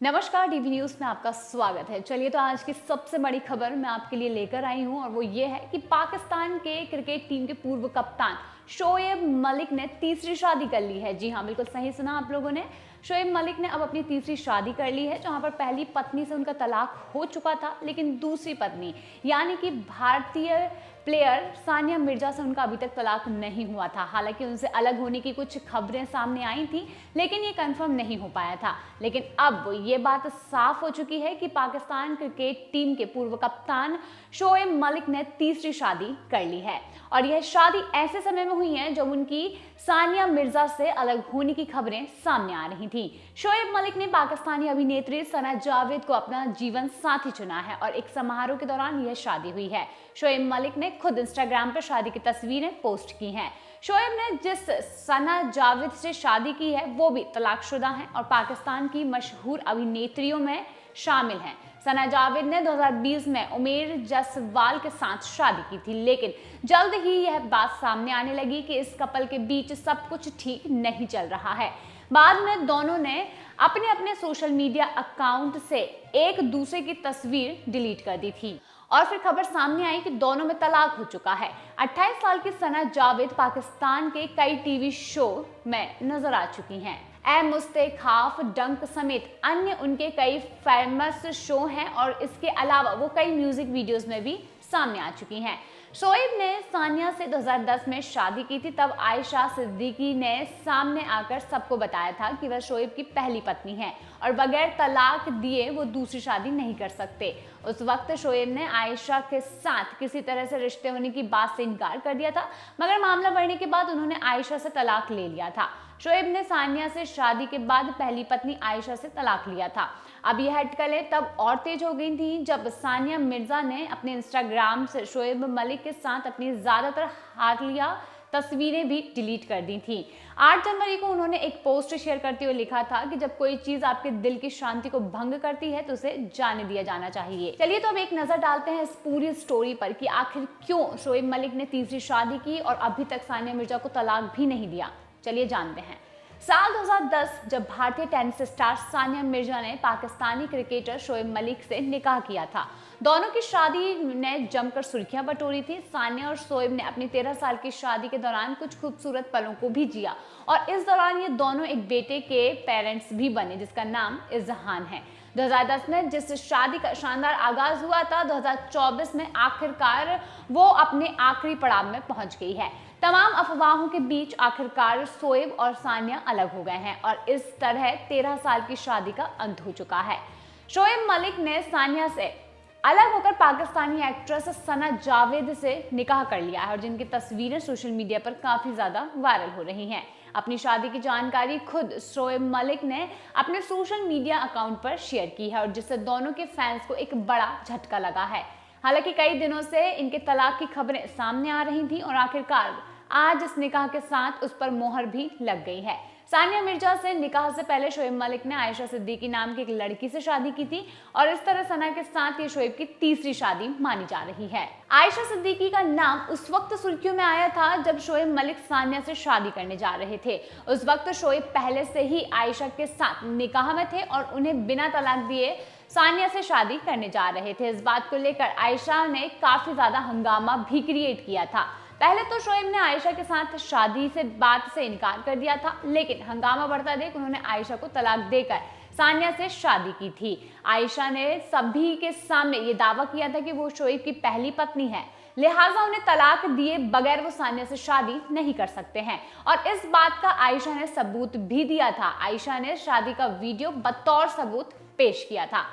नमस्कार, DV news में आपका स्वागत है। चलिए तो आज की सबसे बड़ी खबर मैं आपके लिए लेकर आई हूं और वो ये है कि पाकिस्तान के क्रिकेट टीम के पूर्व कप्तान शोएब मलिक ने तीसरी शादी कर ली है। जी हाँ, बिल्कुल सही सुना आप लोगों ने। शोएब मलिक ने अब अपनी तीसरी शादी कर ली है, जहां पर पहली पत्नी से उनका तलाक हो चुका था, लेकिन दूसरी पत्नी यानी कि भारतीय प्लेयर सानिया मिर्जा से उनका अभी तक तलाक नहीं हुआ था। हालांकि उनसे अलग होने की कुछ खबरें सामने आई थी, लेकिन ये कंफर्म नहीं हो पाया था। लेकिन अब ये बात साफ हो चुकी है कि पाकिस्तान क्रिकेट टीम के पूर्व कप्तान शोएब मलिक ने तीसरी शादी कर ली है और यह शादी ऐसे समय में हुई है जब उनकी सानिया मिर्जा से अलग होने की खबरें सामने आ रही थी। शोएब मलिक ने पाकिस्तानी अभिनेत्री सना जावेद को अपना जीवन साथी चुना है और एक समारोह के दौरान यह शादी हुई है। शोएब मलिक ने खुद इंस्टाग्राम पर शादी की तस्वीरें पोस्ट की हैं। शोएब ने जिस सना जावेद से शादी की है वो भी तलाकशुदा हैं और पाकिस्तान की मशहूर अभिनेत्रियों में शामिल हैं। सना जावेद ने 2020 में उमेर जसवाल के साथ शादी की थी, लेकिन जल्द ही यह बात सामने आने लगी कि इस कपल के बीच सब कुछ ठीक नहीं चल रहा है। बाद में दोनों ने अपने अपने सोशल मीडिया अकाउंट से एक दूसरे की तस्वीर डिलीट कर दी थी और फिर खबर सामने आई कि दोनों में तलाक हो चुका है। 28 साल की सना जावेद पाकिस्तान के कई टीवी शो में नजर आ चुकी हैं। ए मुस्तेखाफ, डंक समेत अन्य उनके कई फेमस शो हैं और इसके अलावा वो कई म्यूजिक वीडियोस में भी सामने आ चुकी हैं। शोएब ने सानिया से 2010 में शादी की थी। तब आयशा सिद्दीकी ने सामने आकर सबको बताया था कि वह शोएब की पहली पत्नी है और बगैर तलाक दिए वो दूसरी शादी नहीं कर सकते। उस वक्त शोएब ने आयशा के साथ किसी तरह से रिश्ते होने की बात से इनकार कर दिया था, मगर मामला बढ़ने के बाद उन्होंने आयशा से तलाक ले लिया था। शोएब ने सानिया से शादी के बाद पहली पत्नी आयशा से तलाक लिया था। अब यह अटकलें तब और तेज हो गई थी जब सानिया मिर्जा ने अपने इंस्टाग्राम से शोएब मलिक के साथ अपनी ज्यादातर हालिया तस्वीरें भी डिलीट कर दी थी। 8 जनवरी को उन्होंने एक पोस्ट शेयर करते हुए लिखा था कि जब कोई चीज आपके दिल की शांति को भंग करती है तो उसे जाने दिया जाना चाहिए। चलिए तो अब एक नजर डालते हैं इस पूरी स्टोरी पर कि आखिर क्यों शोएब मलिक ने तीसरी शादी की और अभी तक सानिया मिर्जा को तलाक भी नहीं दिया। चलिए जानते हैं। साल 2010 जब भारतीय टेनिस स्टार सानिया मिर्जा ने पाकिस्तानी क्रिकेटर शोएब मलिक से निकाह किया था। दोनों की शादी ने जमकर सुर्खियां बटोरी थी। सानिया और शोएब ने अपनी 13 साल की शादी के दौरान कुछ खूबसूरत पलों को भी जिया और इस दौरान ये दोनों एक बेटे के पेरेंट्स भी बने जिसका नाम इजहान है। 2010 में जिस शादी का शानदार आगाज हुआ था, 2024 में आखिरकार वो अपने आखिरी पड़ाव में पहुंच गई है। तमाम अफवाहों के बीच आखिरकार शोएब और सानिया अलग हो गए हैं और इस तरह 13 साल की शादी का अंत हो चुका है। शोएब मलिक ने सानिया से अलग होकर पाकिस्तानी एक्ट्रेस सना जावेद से निकाह कर लिया है और जिनकी तस्वीरें सोशल मीडिया पर काफी ज्यादा वायरल हो रही हैं। अपनी शादी की जानकारी खुद शोएब मलिक ने अपने सोशल मीडिया अकाउंट पर शेयर की है और जिससे दोनों के फैंस को एक बड़ा झटका लगा है। हालांकि कई दिनों से इनके तलाक की खबरें सामने आ रही थी और आखिरकार आज इस निकाह के साथ उस पर मोहर भी लग गई है। सानिया मिर्जा से निकाह से पहले शोएब मलिक ने आयशा सिद्दीकी नाम की एक लड़की से शादी की थी और इस तरह सना के साथ ये शोएब की तीसरी शादी मानी जा रही है। आयशा सिद्दीकी का नाम उस वक्त सुर्खियों में आया था जब शोएब मलिक सानिया से शादी करने जा रहे थे। उस वक्त शोएब पहले से ही आयशा के साथ निकाह में थे और उन्हें बिना तलाक दिए सानिया से शादी करने जा रहे थे। इस बात को लेकर आयशा ने काफी ज्यादा हंगामा भी क्रिएट किया था। पहले तो शोएब ने आयशा के साथ शादी से बात से इनकार कर दिया था, लेकिन हंगामा बढ़ता देख उन्होंने आयशा को तलाक देकर सानिया से शादी की थी। आयशा ने सभी के सामने ये दावा किया था कि वो शोएब की पहली पत्नी है, लिहाजा उन्हें तलाक दिए बगैर वो सानिया से शादी नहीं कर सकते हैं और इस बात का आयशा ने सबूत भी दिया था। आयशा ने शादी का वीडियो बतौर सबूत पेश किया था।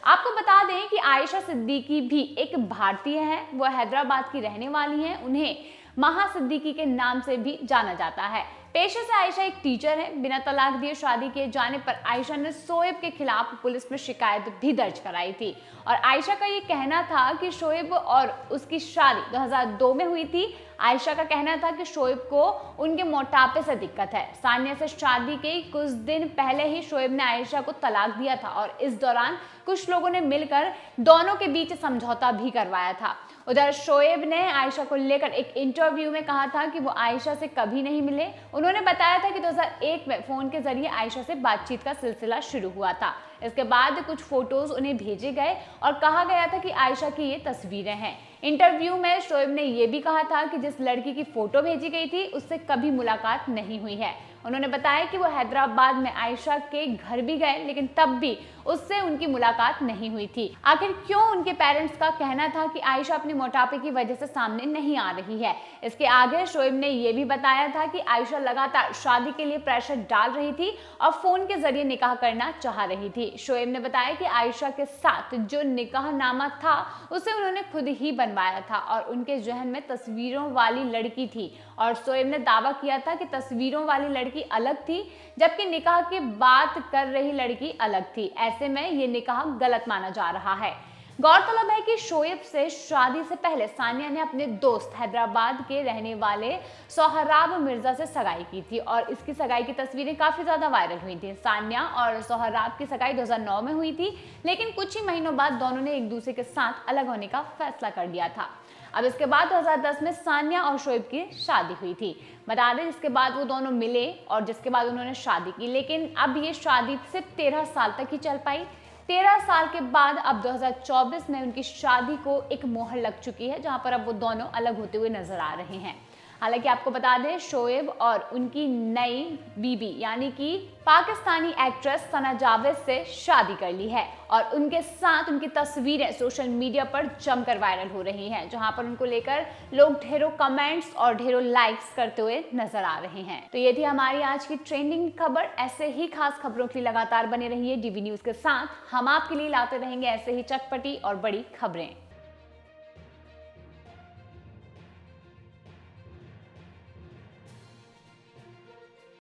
आपको बता दें कि आयशा सिद्दीकी भी एक भारतीय है, वो हैदराबाद की रहने वाली हैं। उन्हें महा सिद्दीकी के नाम से भी जाना जाता है। पेशे से आयशा एक टीचर है। बिना तलाक दिए शादी किए जाने पर आयशा ने शोएब के खिलाफ पुलिस में शिकायत भी दर्ज कराई थी और आयशा का ये कहना था कि शोएब और उसकी शादी 2002 में हुई थी। आयशा का कहना था कि शोएब को उनके मोटापे से दिक्कत है। सानिया से शादी के कुछ दिन पहले ही शोएब ने आयशा को तलाक दिया था और इस दौरान कुछ लोगों ने मिलकर दोनों के बीच समझौता भी करवाया था। उधर शोएब ने आयशा को लेकर एक इंटरव्यू में कहा था कि वो आयशा से कभी नहीं मिले। उन्होंने उन्होंने बताया था कि 2001 में फोन के जरिए आयशा से बातचीत का सिलसिला शुरू हुआ था। इसके बाद कुछ फोटोज उन्हें भेजे गए और कहा गया था कि आयशा की ये तस्वीरें हैं। इंटरव्यू में शोएब ने यह भी कहा था कि जिस लड़की की फोटो भेजी गई थी उससे कभी मुलाकात नहीं हुई है। उन्होंने बताया कि वो हैदराबाद में आयशा के घर भी गए, लेकिन तब भी उससे उनकी मुलाकात नहीं हुई थी। आखिर क्यों उनके पेरेंट्स का कहना था कि आयशा अपने मोटापे की वजह से सामने नहीं आ रही है। इसके आगे शोएब ने यह भी बताया था कि आयशा लगातार शादी के लिए प्रेशर डाल रही थी और फोन के जरिए निकाह करना चाह रही थी। शोएब ने बताया कि आयशा के साथ जो निकाहनामा था उसे उन्होंने खुद ही बनवाया था और उनके जहन में तस्वीरों वाली लड़की थी, और शोएब ने दावा किया था कि तस्वीरों वाली लड़की अलग थी जबकि निकाह की बात कर रही लड़की अलग थी। ऐसे में ये निकाह गलत माना जा रहा है। गौरतलब है कि शोएब से शादी से पहले सानिया ने अपने दोस्त हैदराबाद के रहने वाले सोहराब मिर्जा से सगाई की थी और इसकी सगाई की तस्वीरें काफी ज्यादा वायरल हुई थी। सानिया और सोहराब की सगाई 2009 में हुई थी, लेकिन कुछ ही महीनों बाद दोनों ने एक दूसरे के साथ अलग होने का फैसला कर लिया था। अब इसके बाद 2010 में सानिया और शोएब की शादी हुई थी। बता दें इसके बाद वो दोनों मिले और जिसके बाद उन्होंने शादी की, लेकिन अब ये शादी सिर्फ 13 साल तक ही चल पाई। 13 साल के बाद अब 2024 में उनकी शादी को एक मोहर लग चुकी है, जहां पर अब वो दोनों अलग होते हुए नजर आ रहे हैं। हालांकि आपको बता दें शोएब और उनकी नई बीबी यानी कि पाकिस्तानी एक्ट्रेस सना जावेद से शादी कर ली है और उनके साथ उनकी तस्वीरें सोशल मीडिया पर जमकर वायरल हो रही हैं, जहां पर उनको लेकर लोग ढेरों कमेंट्स और ढेरों लाइक्स करते हुए नजर आ रहे हैं। तो ये थी हमारी आज की ट्रेंडिंग खबर। ऐसे ही खास खबरों के लिए लगातार बने रहिए डीवी न्यूज के साथ। हम आपके लिए लाते रहेंगे ऐसे ही चटपटी और बड़ी खबरें।